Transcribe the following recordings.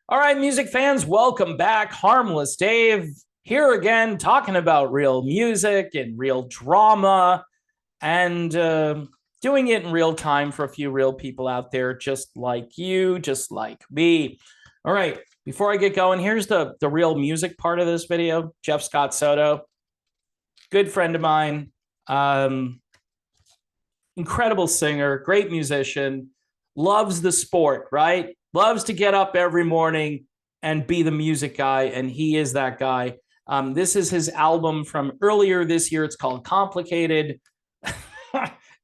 All right, music fans, welcome back. Harmless Dave here again, talking about real music and real drama and doing it in real time for a few real people out there, just like you, just like me. All right, before I get going, here's the real music part of this video. Jeff Scott Soto, good friend of mine, um, incredible singer, great musician, loves the sport, right? Loves to get up every morning and be the music guy, and he is that guy. This is his album from earlier this year. It's called Complicated.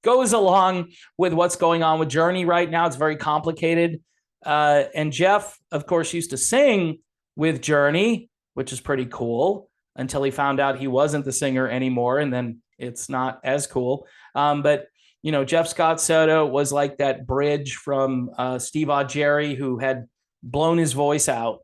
Goes along with what's going on with Journey right now. It's very complicated. And Jeff, of course, used to sing with Journey, which is pretty cool until he found out he wasn't the singer anymore. And then it's not as cool. But Jeff Scott Soto was like that bridge from Steve Augeri, who had blown his voice out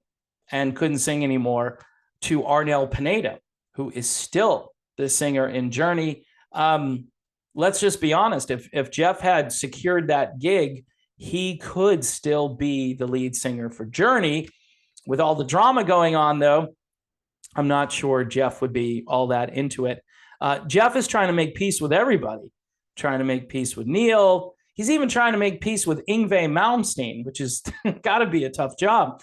and couldn't sing anymore, to Arnel Pineda, who is still the singer in Journey. Let's just be honest. If Jeff had secured that gig, he could still be the lead singer for Journey. With all the drama going on, though, I'm not sure Jeff would be all that into it. Jeff is trying to make peace with everybody. Trying to make peace with Neil. He's even trying to make peace with Yngwie Malmsteen, which is got to be a tough job.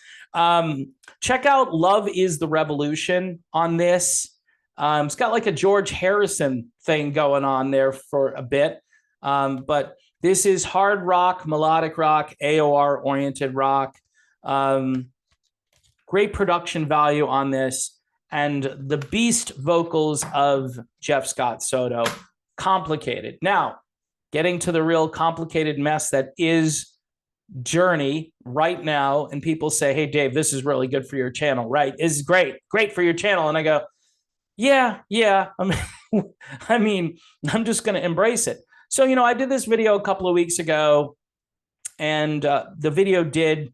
Check out Love is the Revolution on this. It's got like a George Harrison thing going on there for a bit. But this is hard rock, melodic rock, AOR-oriented rock. Great production value on this. And the beast vocals of Jeff Scott Soto. Complicated. Now, getting to the real complicated mess that is Journey right now, and people say, hey, Dave, this is really good for your channel, right? Is great for your channel. And I go, yeah. I mean, I'm just going to embrace it. So, I did this video a couple of weeks ago, and the video did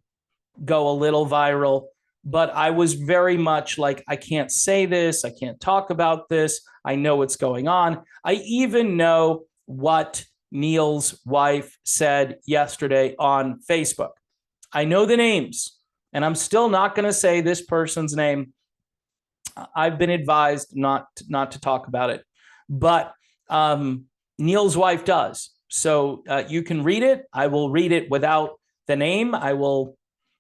go a little viral. But I was very much like, I can't say this. I can't talk about this. I know what's going on. I even know what Neil's wife said yesterday on Facebook. I know the names, and I'm still not going to say this person's name. I've been advised not to talk about it. But Neil's wife does. So you can read it. I will read it without the name. I will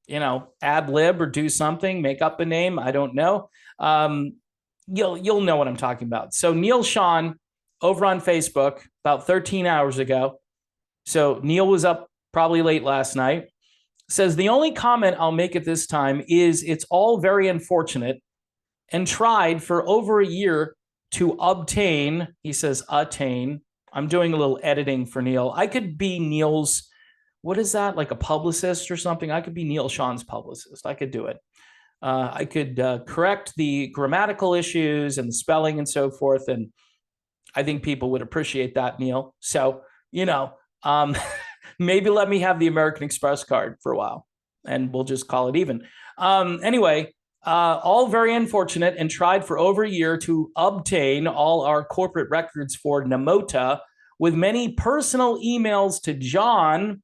ad lib or do something, make up a name. I don't know. You'll know what I'm talking about. So Neil Shawn over on Facebook about 13 hours ago. So Neil was up probably late last night. Says, the only comment I'll make at this time is it's all very unfortunate and tried for over a year to obtain, he says, attain. I'm doing a little editing for Neil. I could be Neil's, what is that? Like a publicist or something? I could be Neil Shawn's publicist. I could do it. I could correct the grammatical issues and the spelling and so forth. And I think people would appreciate that, Neil. So, maybe let me have the American Express card for a while and we'll just call it even. Anyway, all very unfortunate, and tried for over a year to obtain all our corporate records for Namota, with many personal emails to John,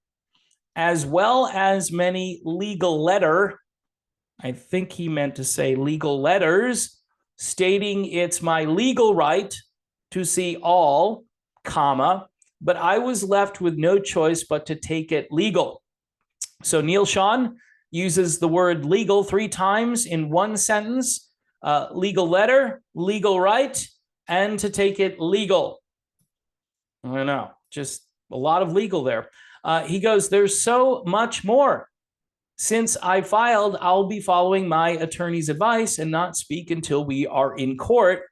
as well as many legal letter. I think he meant to say legal letters, stating it's my legal right to see all, comma, but I was left with no choice but to take it legal. So Neil Shawn uses the word legal 3 times in one sentence: legal letter, legal right, and to take it legal. I don't know, just a lot of legal there. He goes, there's so much more. Since I filed, I'll be following my attorney's advice and not speak until we are in court,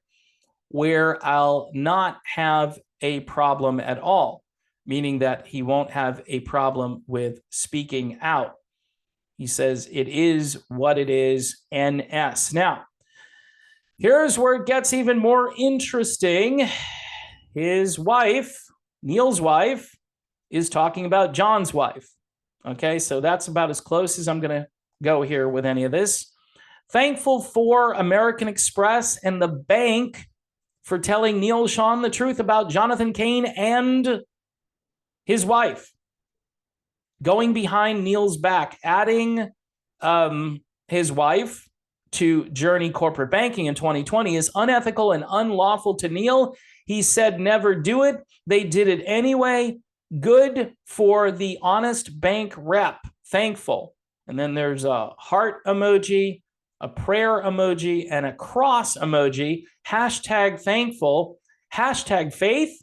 where I'll not have a problem at all, meaning that he won't have a problem with speaking out. He says it is what it is, NS. Now, here's where it gets even more interesting. His wife, Neil's wife, is talking about John's wife. Okay, so that's about as close as I'm going to go here with any of this. Thankful for American Express and the bank for telling Neil Shawn the truth about Jonathan Kane and his wife. Going behind Neil's back, adding his wife to journey corporate banking in 2020 is unethical and unlawful to Neil. He said never do it. They did it anyway. Good for the honest bank rep. Thankful. And then there's a heart emoji, a prayer emoji, and a cross emoji. Hashtag thankful. Hashtag faith.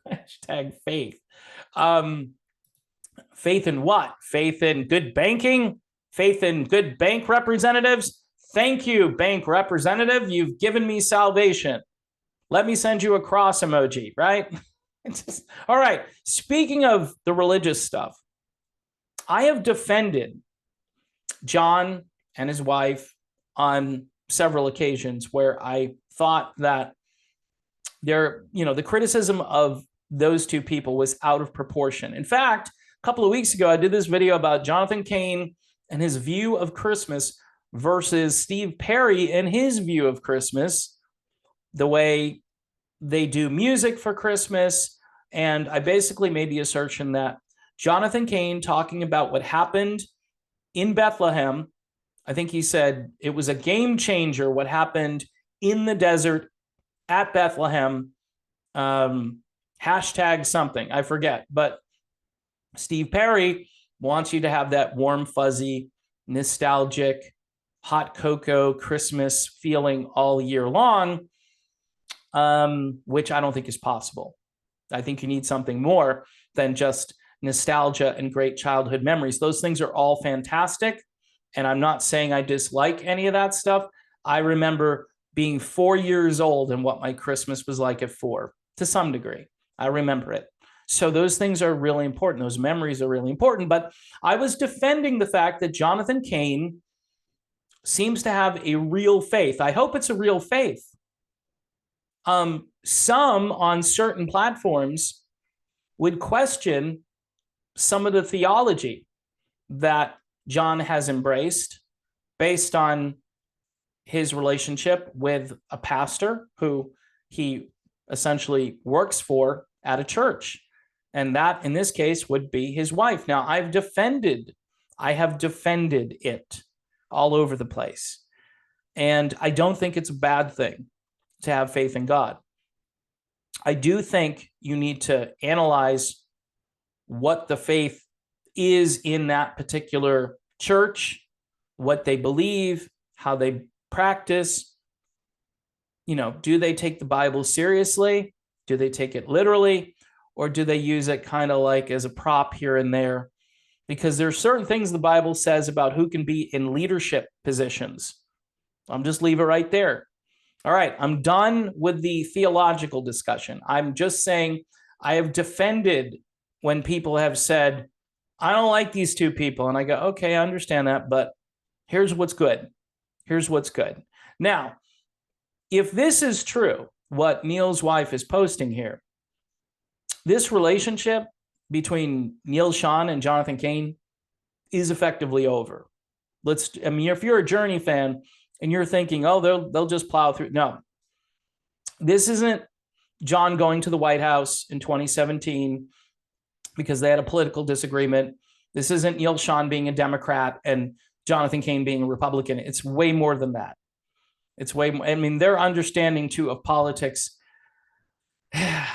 Hashtag faith. Faith in what? Faith in good banking? Faith in good bank representatives? Thank you, bank representative. You've given me salvation. Let me send you a cross emoji, right? All right. Speaking of the religious stuff, I have defended John and his wife on several occasions where I thought that the criticism of those two people was out of proportion. In fact, a couple of weeks ago, I did this video about Jonathan Kane and his view of Christmas versus Steve Perry and his view of Christmas, the way they do music for Christmas. And I basically made the assertion that Jonathan Kane, talking about what happened in Bethlehem, I think he said it was a game changer what happened in the desert at Bethlehem. Hashtag something, I forget. But Steve Perry wants you to have that warm, fuzzy, nostalgic, hot cocoa Christmas feeling all year long, which I don't think is possible. I think you need something more than just nostalgia and great childhood memories. Those things are all fantastic. And I'm not saying I dislike any of that stuff. I remember being 4 years old and what my Christmas was like at 4, to some degree. I remember it. So those things are really important. Those memories are really important. But I was defending the fact that Jonathan Kane seems to have a real faith. I hope it's a real faith. Some on certain platforms would question some of the theology that John has embraced based on his relationship with a pastor who he essentially works for at a church. And that, in this case, would be his wife. Now, I have defended it all over the place. And I don't think it's a bad thing to have faith in God. I do think you need to analyze what the faith is in that particular church, what they believe, how they practice. Do they take the Bible seriously? Do they take it literally? Or do they use it kind of like as a prop here and there? Because there are certain things the Bible says about who can be in leadership positions. I'll just leave it right there. All right, I'm done with the theological discussion. I'm just saying I have defended when people have said, I don't like these two people. And I go, okay, I understand that, but here's what's good. Here's what's good. Now, if this is true, what Neil's wife is posting here, this relationship between Neil Shawn and Jonathan Kane is effectively over. If you're a Journey fan and you're thinking, oh, they'll just plow through. No, this isn't John going to the White House in 2017 because they had a political disagreement. This isn't Neil Shawn being a Democrat and Jonathan Kane being a Republican. It's way more than that. It's way more. I mean, their understanding too of politics.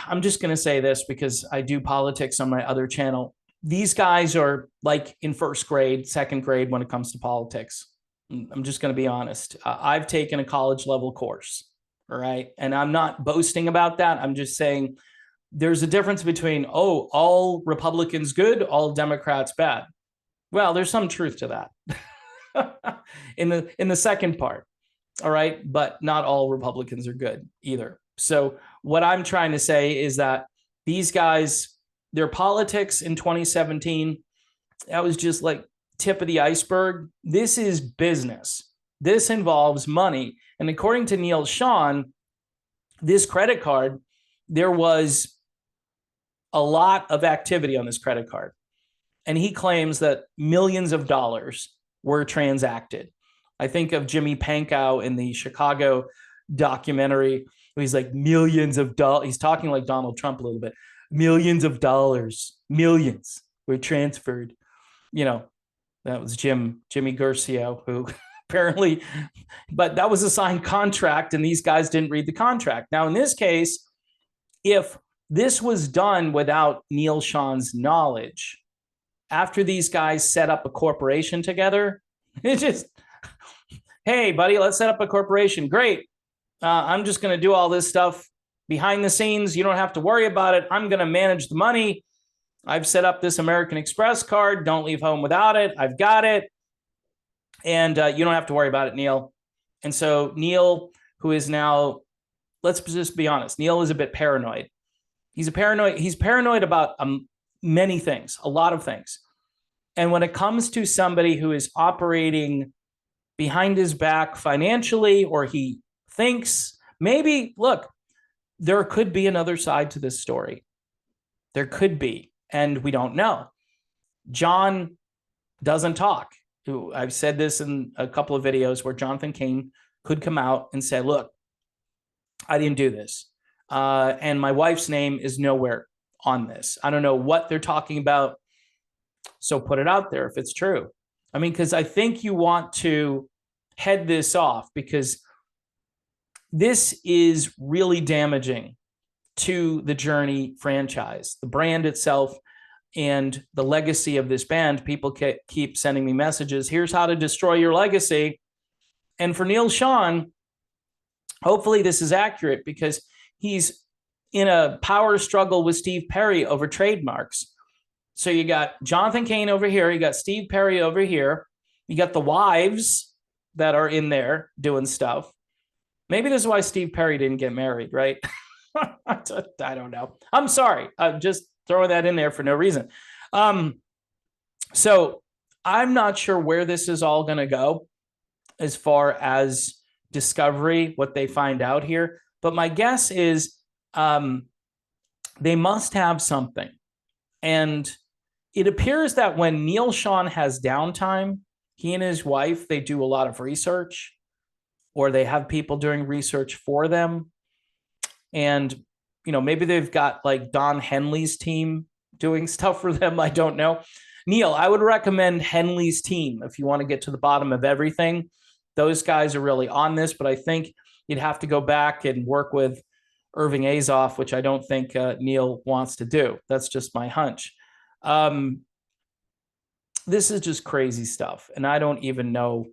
I'm just going to say this because I do politics on my other channel. These guys are like in first grade, second grade when it comes to politics. I'm just going to be honest. I've taken a college level course. All right. And I'm not boasting about that. I'm just saying there's a difference between, all Republicans good, all Democrats bad. Well, there's some truth to that in the second part. All right. But not all Republicans are good either. So what I'm trying to say is that these guys, their politics in 2017, that was just like tip of the iceberg. This is business. This involves money. And according to Neil Shawn, this credit card, there was a lot of activity on this credit card. And he claims that millions of dollars were transacted. I think of Jimmy Pankow in the Chicago documentary. He's like millions of dollars. He's talking like Donald Trump a little bit. Millions of dollars, millions were transferred. That was Jimmy Garcia, who apparently, but that was a signed contract and these guys didn't read the contract. Now, in this case, if this was done without Neal Shaw's knowledge, after these guys set up a corporation together, it just, hey, buddy, let's set up a corporation. Great. I'm just going to do all this stuff behind the scenes. You don't have to worry about it. I'm going to manage the money. I've set up this American Express card. Don't leave home without it. I've got it. And you don't have to worry about it, Neal. And so Neal, who is now, let's just be honest, Neal is a bit paranoid. He's paranoid about many things, a lot of things. And when it comes to somebody who is operating behind his back financially, or he thinks maybe, look, there could be another side to this story. There could be, and we don't know. John doesn't talk. I've said this in a couple of videos where Jonathan Kane could come out and say, look, I didn't do this. And my wife's name is nowhere on this. I don't know what they're talking about. So put it out there if it's true. I mean, because I think you want to head this off, because this is really damaging to the Journey franchise, the brand itself, and the legacy of this band. People keep sending me messages. Here's how to destroy your legacy. And for Neal Shawn, hopefully this is accurate, because he's in a power struggle with Steve Perry over trademarks. So you got Jonathan Kane over here. You got Steve Perry over here. You got the wives that are in there doing stuff. Maybe this is why Steve Perry didn't get married, right? I don't know. I'm sorry. I'm just throwing that in there for no reason. So I'm not sure where this is all going to go as far as Discovery, what they find out here. But my guess is they must have something. And it appears that when Neal Shawn has downtime, he and his wife, they do a lot of research, or they have people doing research for them. And, you know, maybe they've got like Don Henley's team doing stuff for them. I don't know. Neal, I would recommend Henley's team if you want to get to the bottom of everything. Those guys are really on this, but I think you'd have to go back and work with Irving Azoff, which I don't think Neal wants to do. That's just my hunch. This is just crazy stuff. And I don't even know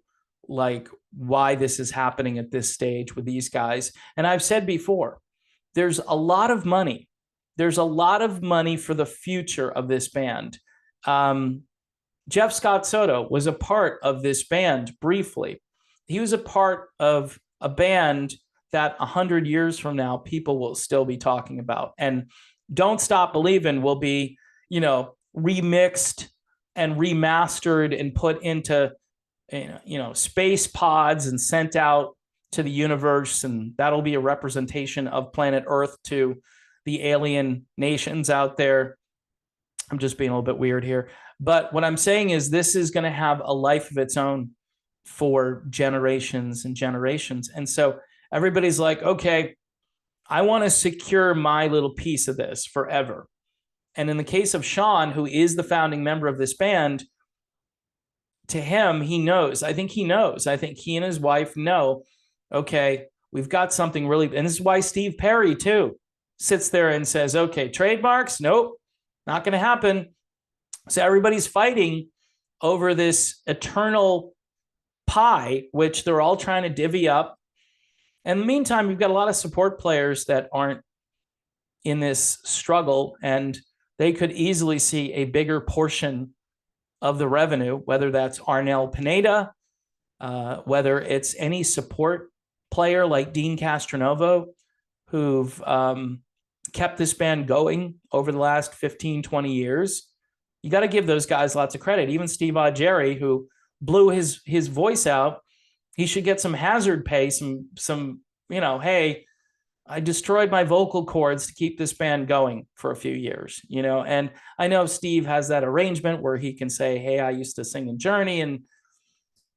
like why this is happening at this stage with these guys. And I've said before, there's a lot of money. There's a lot of money for the future of this band. Jeff Scott Soto was a part of this band briefly. He was a part of a band that 100 years from now, people will still be talking about. And Don't Stop Believin' will be, you know, remixed and remastered and put into, you know, space pods and sent out to the universe. And that'll be a representation of planet Earth to the alien nations out there. I'm just being a little bit weird here. But what I'm saying is this is going to have a life of its own for generations and generations. And so everybody's like, okay, I want to secure my little piece of this forever. And in the case of Shawn, who is the founding member of this band, to him, he knows. I think he knows. I think he and his wife know, okay, we've got something really, and this is why Steve Perry, too, sits there and says, okay, trademarks, nope, not going to happen. So everybody's fighting over this eternal pie, which they're all trying to divvy up. And in the meantime, we've got a lot of support players that aren't in this struggle, and they could easily see a bigger portion of the revenue, whether that's Arnel Pineda, whether it's any support player like Dean Castronovo, who've kept this band going over the last 15, 20 years. You got to give those guys lots of credit. Even Steve Augeri, who blew his voice out, he should get some hazard pay, some, you know, hey, I destroyed my vocal cords to keep this band going for a few years, you know. And I know Steve has that arrangement where he can say, hey, I used to sing in Journey,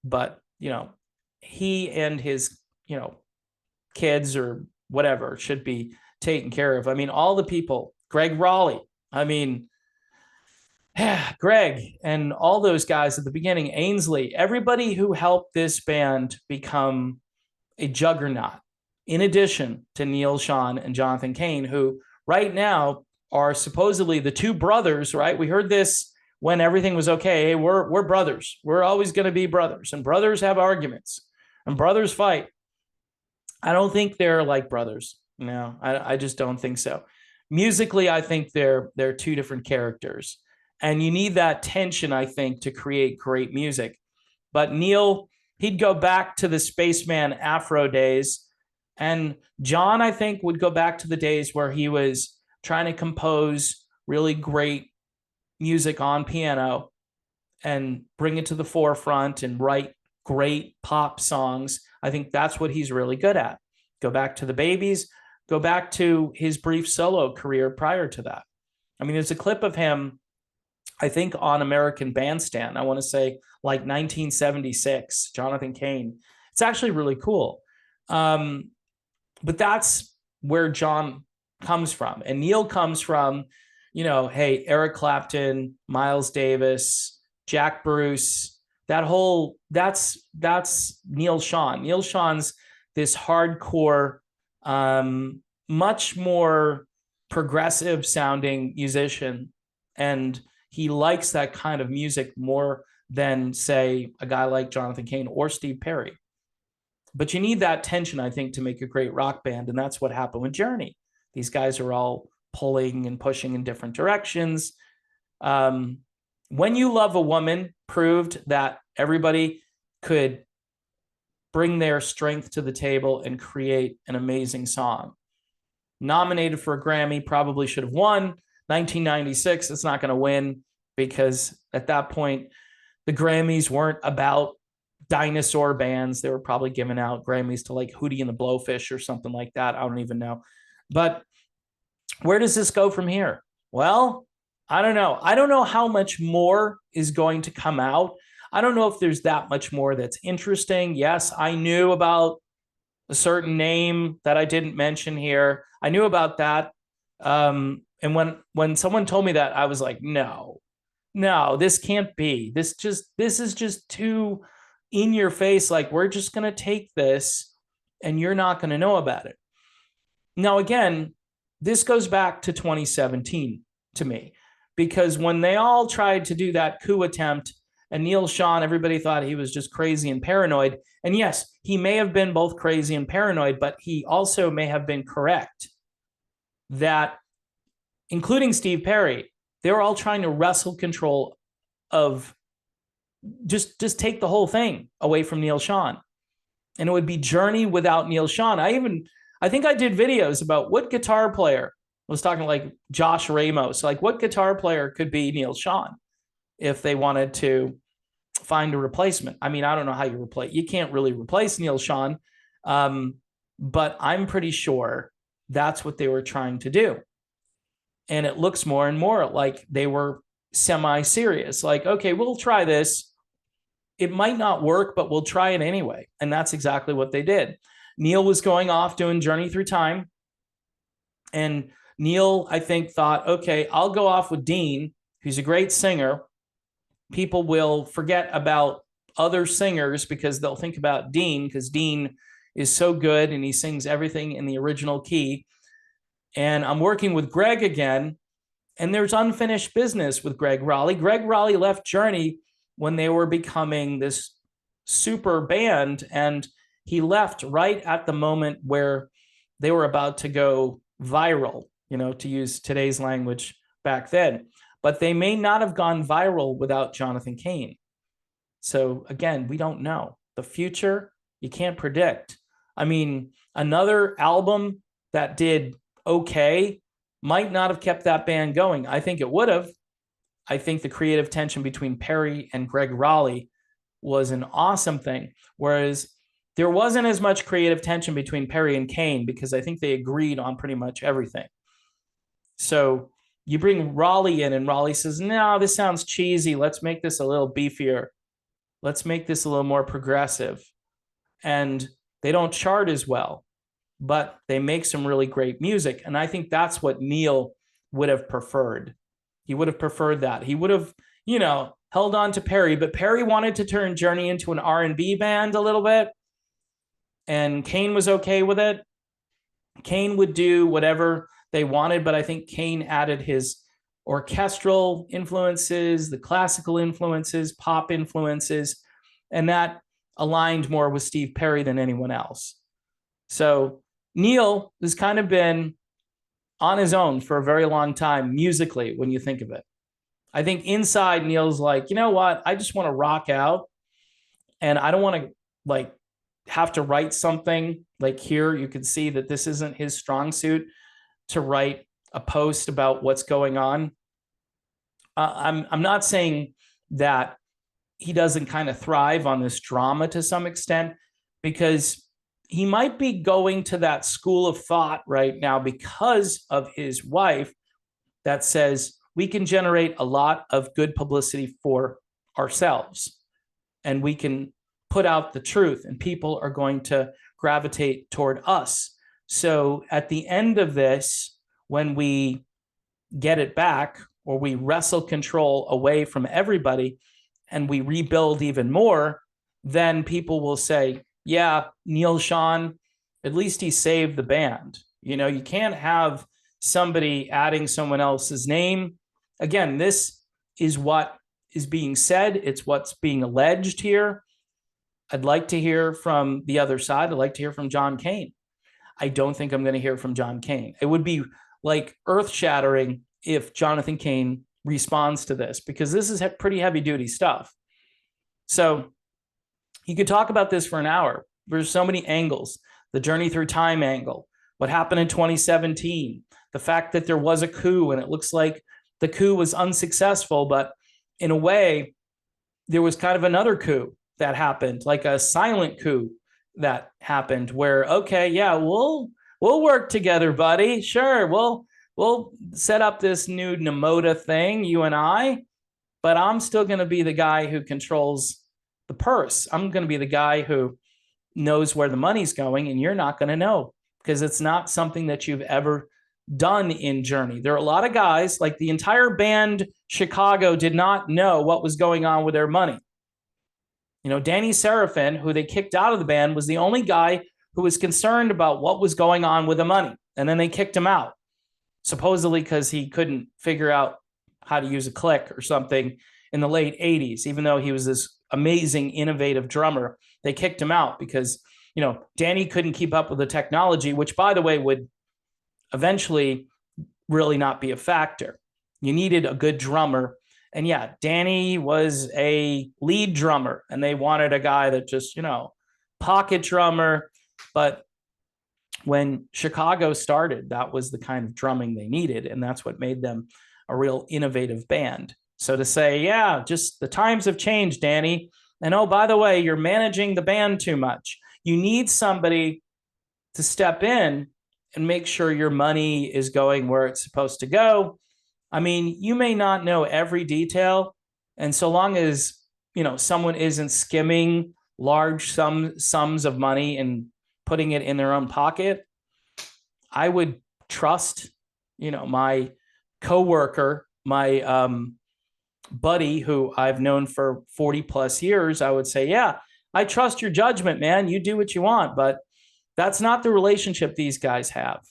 but, you know, he and his, you know, kids or whatever should be taken care of. I mean, all the people, Greg Raleigh, I mean, Greg and all those guys at the beginning, Ainsley, everybody who helped this band become a juggernaut, in addition to Neil, Shawn, and Jonathan Kane, who right now are supposedly the two brothers, right? We heard this when everything was okay. Hey, we're brothers. We're always going to be brothers. And brothers have arguments and brothers fight. I don't think they're like brothers. No, I just don't think so. Musically, I think they're two different characters. And you need that tension, I think, to create great music. But Neil, he'd go back to the Spaceman Afro days. And John, I think, would go back to the days where he was trying to compose really great music on piano and bring it to the forefront and write great pop songs. I think that's what he's really good at. Go back to the Babies, go back to his brief solo career prior to that. I mean, there's a clip of him, I think, on American Bandstand. I want to say like 1976, Jonathan Kane. It's actually really cool. But that's where John comes from. And Neil comes from, hey, Eric Clapton, Miles Davis, Jack Bruce, that's Neil Shawn. Neil Shawn's this hardcore, much more progressive sounding musician. And he likes that kind of music more than, say, a guy like Jonathan Kane or Steve Perry. But you need that tension, I think, to make a great rock band. And that's what happened with Journey. These guys are all pulling and pushing in different directions. When You Love a Woman proved that everybody could bring their strength to the table and create an amazing song. Nominated for a Grammy, probably should have won. 1996, it's not going to win because at that point, the Grammys weren't about dinosaur bands. They were probably giving out Grammys to like Hootie and the Blowfish or something like that. I don't even know. But where does this go from here? Well, I don't know. I don't know how much more is going to come out. I don't know if there's that much more that's interesting. Yes, I knew about a certain name that I didn't mention here. I knew about that. And when someone told me that, I was like, no, this can't be. This is just too in your face. Like, we're just going to take this and you're not going to know about it. Now, again, this goes back to 2017 to me, because when they all tried to do that coup attempt and Neil Shawn, everybody thought he was just crazy and paranoid. And yes, he may have been both crazy and paranoid, but he also may have been correct that, including Steve Perry, they were all trying to wrestle control of just take the whole thing away from Neil Shawn. And it would be Journey without Neil Shawn. I think I did videos about what guitar player, I was talking like Josh Ramos, like what guitar player could be Neil Shawn if they wanted to find a replacement. I mean, I don't know how you can't really replace Neil Shawn, but I'm pretty sure that's what they were trying to do. And it looks more and more like they were semi-serious. Like, okay, we'll try this. It might not work, but we'll try it anyway. And that's exactly what they did. Neil was going off doing Journey Through Time. And Neil, I think, thought, okay, I'll go off with Dean, who's a great singer. People will forget about other singers because they'll think about Dean, because Dean is so good and he sings everything in the original key. And I'm working with Greg again, and there's unfinished business with Greg Raleigh. Greg Raleigh left Journey when they were becoming this super band, and he left right at the moment where they were about to go viral, to use today's language back then. But they may not have gone viral without Jonathan Kane. So again, we don't know. The future, you can't predict. I mean, another album that did okay might not have kept that band going. I think it would have. I think the creative tension between Perry and Greg Raleigh was an awesome thing. Whereas there wasn't as much creative tension between Perry and Kane because I think they agreed on pretty much everything. So you bring Raleigh in and Raleigh says, no, this sounds cheesy. Let's make this a little beefier. Let's make this a little more progressive. And they don't chart as well, but they make some really great music. And I think that's what Neil would have preferred. He would have preferred that. He would have, held on to Perry, but Perry wanted to turn Journey into an R&B band a little bit, and Kane was okay with it. Kane would do whatever they wanted, but I think Kane added his orchestral influences, the classical influences, pop influences, and that aligned more with Steve Perry than anyone else. So Neil has kind of been on his own for a very long time musically when you think of it. I think inside Neil's like, you know what? I just want to rock out, and I don't want to like have to write something. Like here you can see that this isn't his strong suit to write a post about what's going on. I'm not saying that he doesn't kind of thrive on this drama to some extent, because he might be going to that school of thought right now because of his wife that says we can generate a lot of good publicity for ourselves, and we can put out the truth, and people are going to gravitate toward us. So at the end of this, when we get it back, or we wrestle control away from everybody and we rebuild even more, then people will say, yeah, Neil Shawn, at least he saved the band. You can't have somebody adding someone else's name. Again, this is what is being said. It's what's being alleged here. I'd like to hear from the other side. I'd like to hear from John Kane. I don't think I'm going to hear from John Kane. It would be like earth-shattering if Jonathan Kane responds to this, because this is pretty heavy-duty stuff. So you could talk about this for an hour. There's so many angles. The journey through time angle, what happened in 2017, the fact that there was a coup and it looks like the coup was unsuccessful, but in a way, there was kind of another coup that happened, like a silent coup that happened where, okay, yeah, we'll work together, buddy. Sure, we'll set up this new Nemota thing, you and I, but I'm still going to be the guy who controls the purse. I'm going to be the guy who knows where the money's going, and you're not going to know, because it's not something that you've ever done in Journey. There are a lot of guys, like the entire band Chicago did not know what was going on with their money. Danny Seraphin, who they kicked out of the band, was the only guy who was concerned about what was going on with the money. And then they kicked him out, supposedly because he couldn't figure out how to use a click or something in the late 80s, even though he was this amazing, innovative drummer. They kicked him out because, Danny couldn't keep up with the technology, which, by the way, would eventually really not be a factor. You needed a good drummer. And yeah, Danny was a lead drummer, and they wanted a guy that just, pocket drummer. But when Chicago started, that was the kind of drumming they needed, and that's what made them a real innovative band. So to say, yeah, just the times have changed, Danny, and oh, by the way, you're managing the band too much. You need somebody to step in and make sure your money is going where it's supposed to go. I mean, you may not know every detail, and so long as, someone isn't skimming large sums of money and putting it in their own pocket, I would trust, my coworker, my buddy who I've known for 40 plus years. I would say, yeah, I trust your judgment, man. You do what you want, but that's not the relationship these guys have.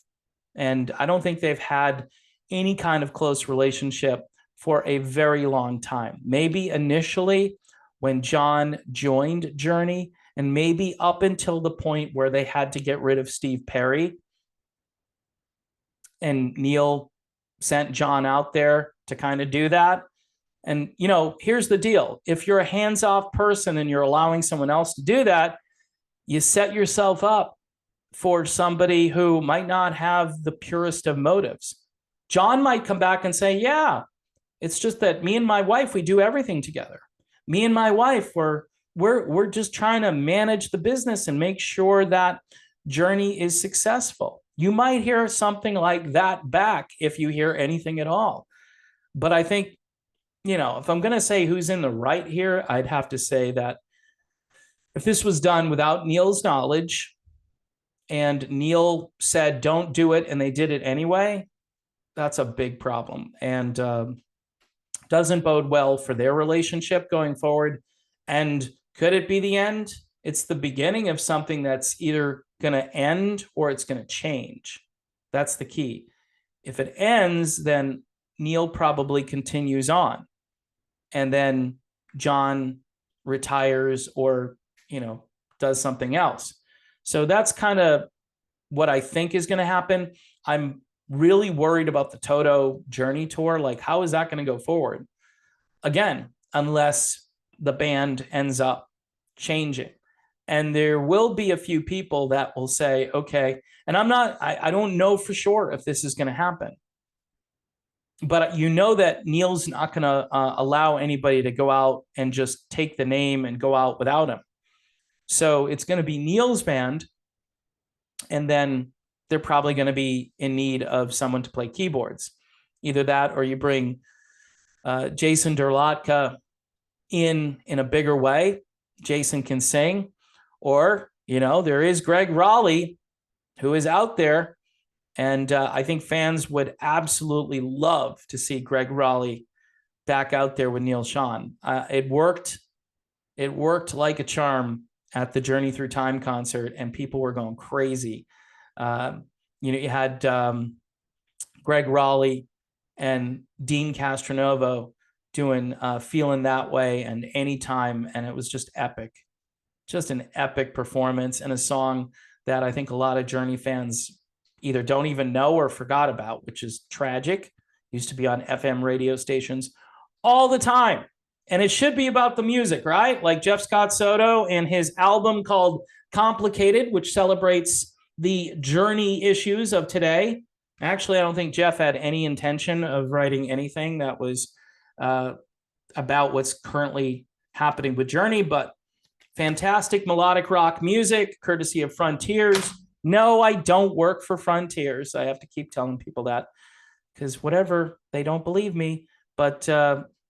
And I don't think they've had any kind of close relationship for a very long time. Maybe initially when John joined Journey, and maybe up until the point where they had to get rid of Steve Perry, and Neil sent John out there to kind of do that. And, here's the deal. If you're a hands-off person and you're allowing someone else to do that, you set yourself up for somebody who might not have the purest of motives. John might come back and say, yeah, it's just that me and my wife, we do everything together. Me and my wife, we're just trying to manage the business and make sure that Journey is successful. You might hear something like that back if you hear anything at all. But I think, if I'm going to say who's in the right here, I'd have to say that if this was done without Neil's knowledge and Neil said, don't do it, and they did it anyway, that's a big problem. And doesn't bode well for their relationship going forward. And could it be the end? It's the beginning of something that's either going to end or it's going to change. That's the key. If it ends, then Neil probably continues on. And then John retires or, does something else. So that's kind of what I think is going to happen. I'm really worried about the Toto Journey tour. Like, how is that going to go forward? Again, unless the band ends up changing. And there will be a few people that will say, okay, and I don't know for sure if this is going to happen. But that Neil's not going to allow anybody to go out and just take the name and go out without him. So it's going to be Neil's band. And then they're probably going to be in need of someone to play keyboards. Either that or you bring Jason Derlotka in a bigger way. Jason can sing. Or, there is Greg Raleigh, who is out there. And I think fans would absolutely love to see Greg Raleigh back out there with Neil Shawn. It worked like a charm at the Journey Through Time concert, and people were going crazy. You had Greg Raleigh and Dean Castronovo doing Feeling That Way and Anytime, and it was just epic. Just an epic performance and a song that I think a lot of Journey fans either don't even know or forgot about, which is tragic. Used to be on FM radio stations all the time. And it should be about the music, right? Like Jeff Scott Soto and his album called Complicated, which celebrates the Journey issues of today. Actually, I don't think Jeff had any intention of writing anything that was about what's currently happening with Journey, but fantastic melodic rock music, courtesy of Frontiers. No, I don't work for Frontiers. I have to keep telling people that because whatever, they don't believe me. But,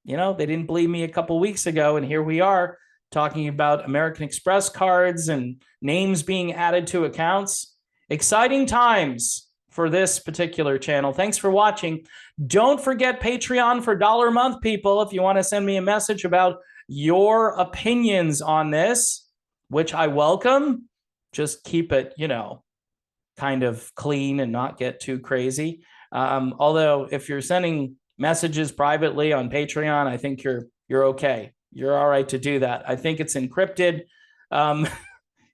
they didn't believe me a couple weeks ago. And here we are talking about American Express cards and names being added to accounts. Exciting times for this particular channel. Thanks for watching. Don't forget Patreon for $1 a month, people. If you want to send me a message about your opinions on this, which I welcome, just keep it, kind of clean and not get too crazy. Although if you're sending messages privately on Patreon, I think you're okay. You're all right to do that. I think it's encrypted.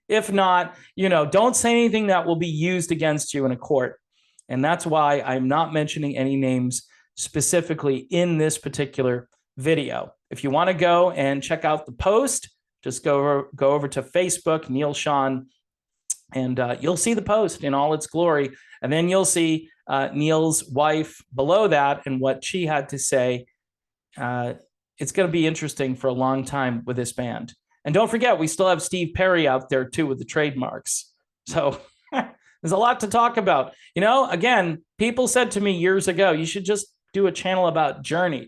If not, don't say anything that will be used against you in a court. And that's why I'm not mentioning any names specifically in this particular video. If you want to go and check out the post, just go over to Facebook, Neil Shawn, and you'll see the post in all its glory. And then you'll see Neil's wife below that and what she had to say. It's going to be interesting for a long time with this band. And don't forget, we still have Steve Perry out there too with the trademarks. So there's a lot to talk about. Again, people said to me years ago, you should just do a channel about Journey.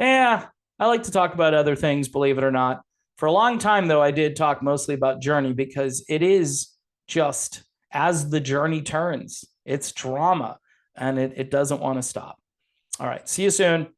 I like to talk about other things, believe it or not. For a long time, though, I did talk mostly about Journey because it is just as the journey turns. It's drama, and it doesn't want to stop. All right. See you soon.